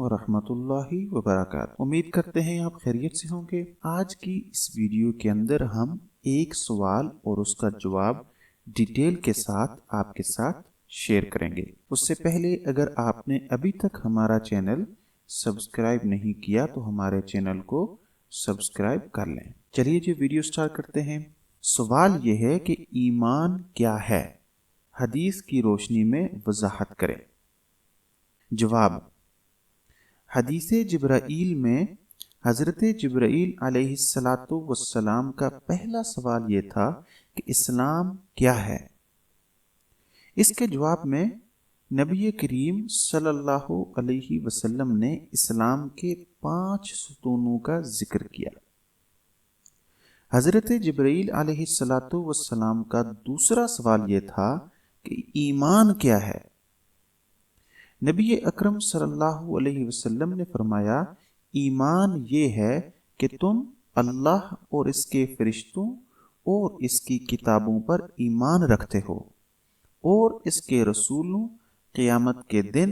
वरहमतुल्लाहि वबरकातुहू। उम्मीद करते हैं आप खैरियत से होंगे। आज की इस वीडियो के अंदर हम एक सवाल और उसका जवाब डिटेल के साथ आपके साथ शेयर करेंगे। उससे पहले अगर आपने अभी तक हमारा चैनल सब्सक्राइब नहीं किया तो हमारे चैनल को सब्सक्राइब कर लें। चलिए जी वीडियो स्टार्ट करते हैं। सवाल यह है कि ईमान क्या है, हदीस की रोशनी में वजाहत करें। जवाब, हदीस जिब्राईल में हज़रत जिब्राईल अलैहिस्सलातु वस्सलाम का पहला सवाल ये था कि इस्लाम क्या है। इसके जवाब में नबी करीम सल्लल्लाहु अलैहि वसल्लम ने इस्लाम के 5 सुतूनों का जिक्र किया। हज़रत जिब्राईल अलैहिस्सलातु वस्सलाम का दूसरा सवाल ये था कि ईमान क्या है। नबी अकरम सल्लल्लाहु अलैहि वसल्लम ने फरमाया, ईमान ये है कि तुम अल्लाह और इसके फरिश्तों और इसकी किताबों पर ईमान रखते हो और इसके रसूलों, क़यामत के दिन,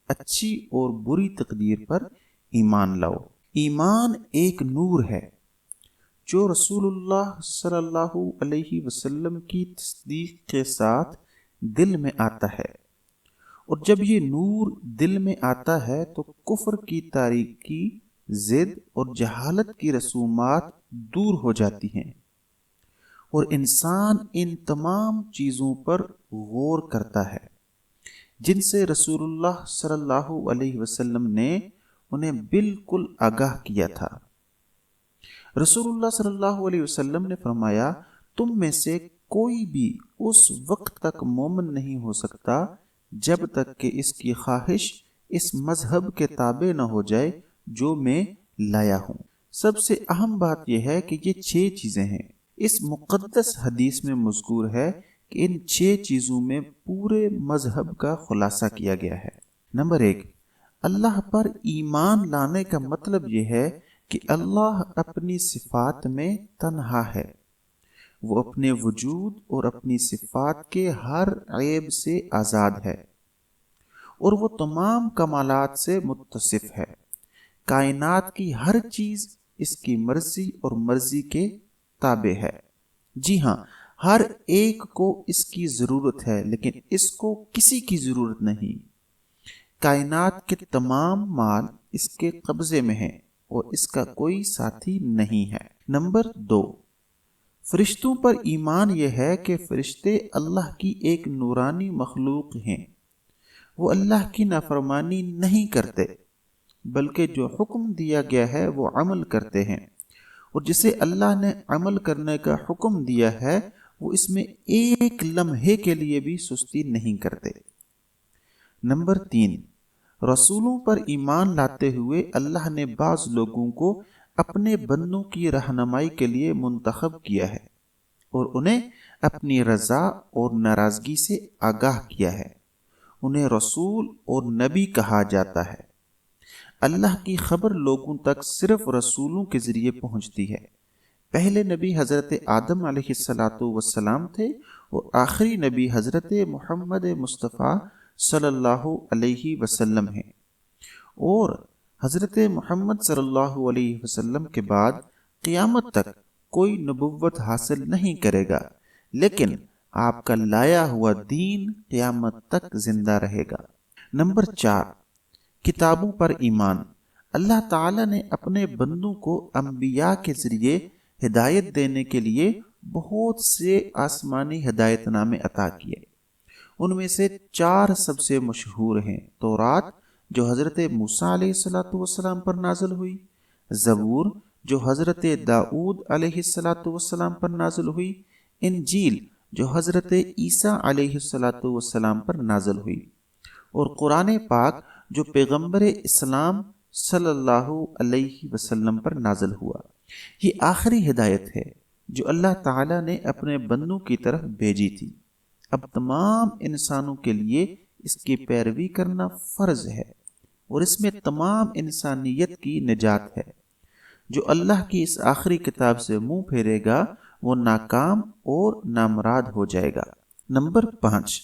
अच्छी और बुरी तकदीर पर ईमान लाओ। ईमान एक नूर है जो रसूलुल्लाह सल्लल्लाहु अलैहि वसल्लम की तस्दीक के साथ दिल में आता है, और जब ये नूर दिल में आता है तो कुफ्र की तारीकी, जिद और जहालत की रसूमात दूर हो जाती हैं और इंसान इन तमाम चीज़ों पर गौर करता है जिनसे रसूलुल्लाह सल्लल्लाहु अलैहि वसल्लम ने उन्हें बिल्कुल आगाह किया था। रसूलुल्लाह सल्लल्लाहु अलैहि वसल्लम ने फरमाया, तुम में से कोई भी उस वक्त तक मोमिन नहीं हो सकता जब तक कि इसकी ख्वाहिश इस मजहब के ताबे न हो जाए जो मैं लाया हूँ। सबसे अहम बात यह है कि ये 6 चीज़ें हैं। इस मुक़द्दस हदीस में मज़कूर है कि इन 6 चीज़ों में पूरे मजहब का खुलासा किया गया है। नंबर 1, अल्लाह पर ईमान लाने का मतलब यह है कि अल्लाह अपनी सिफात में तन्हा है। वो अपने वजूद और अपनी सिफात के हर ऐब से आज़ाद है और वो तमाम कमालात से मुत्तसिफ है। कायनात की हर चीज़ इसकी मर्जी और मर्जी के ताबे है। जी हाँ, हर एक को इसकी ज़रूरत है लेकिन इसको किसी की ज़रूरत नहीं। कायनात के तमाम माल इसके कब्ज़े में है और इसका कोई साथी नहीं है। नंबर 2, फरिश्तों पर ईमान यह है कि फरिश्ते अल्लाह की एक नूरानी मखलूक हैं। वो अल्लाह की नाफरमानी नहीं करते बल्कि जो हुक्म दिया गया है वो अमल करते हैं, और जिसे अल्लाह ने अमल करने का हुक्म दिया है वो इसमें एक लम्हे के लिए भी सुस्ती नहीं करते। नंबर 3, रसूलों पर ईमान लाते हुए अल्लाह ने बाज़ लोगों को अपने बंदों की रहनुमाई के लिए मुंतखब किया है और उन्हें अपनी रज़ा और नाराज़गी से आगाह किया है। उन्हें रसूल और नबी कहा जाता है। अल्लाह की खबर लोगों तक सिर्फ रसूलों के ज़रिए पहुँचती है। पहले नबी हज़रत आदम अलैहिस्सलातु वस्सलाम थे और आखिरी नबी हज़रत मोहम्मद मुस्तफ़ा सल्लल्लाहु अलैहि वसल्लम हैं, और हज़रत मोहम्मद सल्लल्लाहु अलैहि वसल्लम के बाद क़यामत तक कोई नबुव्वत हासिल नहीं करेगा, लेकिन आपका लाया हुआ दीन क़यामत तक जिंदा रहेगा। नंबर 4, किताबों पर ईमान। अल्लाह ताला ने अपने बंदों को अंबिया के ज़रिए हिदायत देने के लिए बहुत से आसमानी हिदायतनामे अता किए। उनमें से 4 सबसे मशहूर हैं। तौरात जो हज़रत मूसा अलैहिस्सलातु वस्सलाम पर नाज़िल हुई, ज़बूर जो हज़रत दाऊद अलैहिस्सलातु वस्सलाम पर नाज़िल हुई, इंजील जो हज़रत ईसा अलैहिस्सलातु वस्सलाम पर नाज़िल हुई, और कुरान पाक जो पैगम्बर इस्लाम सल्लल्लाहु अलैहि वसल्लम पर नाज़िल हुआ। ये आखिरी हिदायत है जो अल्लाह ताला ने अपने बंदों की तरफ भेजी थी। अब तमाम इंसानों के लिए इसकी पैरवी करना फ़र्ज है और इसमें तमाम इंसानियत की निजात है। जो अल्लाह की इस आखिरी किताब से मुंह फेरेगा वो नाकाम और नामराद हो जाएगा। नंबर 5,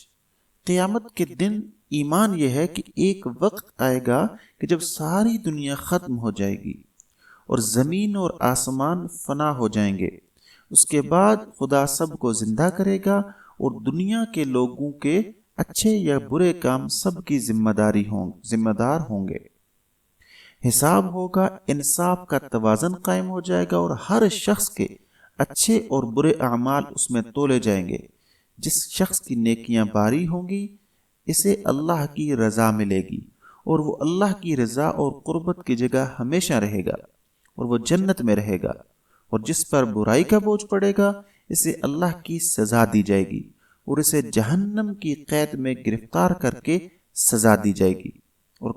क़यामत के दिन ایمان یہ ہے کہ ایک وقت آئے گا کہ جب ساری دنیا ختم ہو جائے گی اور زمین اور آسمان فنا ہو جائیں گے۔ اس کے بعد خدا سب کو زندہ کرے گا اور دنیا کے لوگوں کے اچھے یا برے کام سب کی ذمہ دار ہوں گے۔ حساب ہوگا، انصاف کا توازن قائم ہو جائے گا اور ہر شخص کے اچھے اور برے اعمال اس میں تولے جائیں گے۔ جس شخص کی نیکیاں باری ہوں گی اسے اللہ کی رضا ملے گی اور وہ اللہ کی رضا اور قربت کی جگہ ہمیشہ رہے گا اور وہ جنت میں رہے گا۔ اور جس پر برائی کا بوجھ پڑے گا اسے اللہ کی سزا دی جائے گی اور اسے جہنم کی قید میں گرفتار کر کے سزا دی جائے گی، اور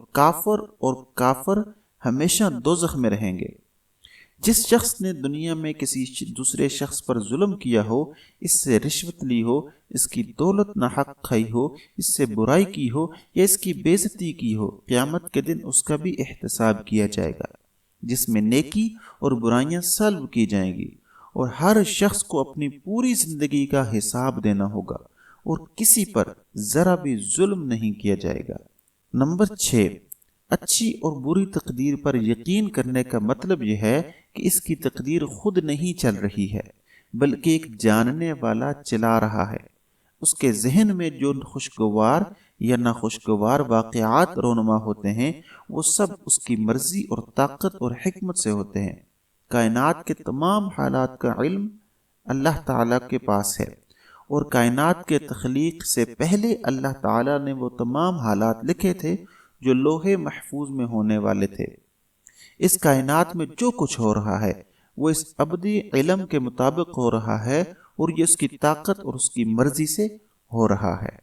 کافر ہمیشہ دوزخ میں رہیں گے۔ جس شخص نے دنیا میں کسی دوسرے شخص پر ظلم کیا ہو، اس سے رشوت لی ہو، اس کی دولت ناحق کھائی ہو، اس سے برائی کی ہو یا اس کی بے عزتی کی ہو، قیامت کے دن اس کا بھی احتساب کیا جائے گا، جس میں نیکی اور برائیاں سلب کی جائیں گی، اور ہر شخص کو اپنی پوری زندگی کا حساب دینا ہوگا اور کسی پر ذرا بھی ظلم نہیں کیا جائے گا۔ نمبر 6، اچھی اور بری تقدیر پر یقین کرنے کا مطلب یہ ہے کہ اس کی تقدیر خود نہیں چل رہی ہے بلکہ ایک جاننے والا چلا رہا ہے۔ اس کے ذہن میں جو خوشگوار یا ناخوشگوار واقعات رونما ہوتے ہیں وہ سب اس کی مرضی اور طاقت اور حکمت سے ہوتے ہیں۔ کائنات کے تمام حالات کا علم اللہ تعالیٰ کے پاس ہے، اور کائنات کے تخلیق سے پہلے اللہ تعالیٰ نے وہ تمام حالات لکھے تھے جو لوح محفوظ میں ہونے والے تھے۔ اس کائنات میں جو کچھ ہو رہا ہے وہ اس ابدی علم کے مطابق ہو رہا ہے، اور یہ اس کی طاقت اور اس کی مرضی سے ہو رہا ہے۔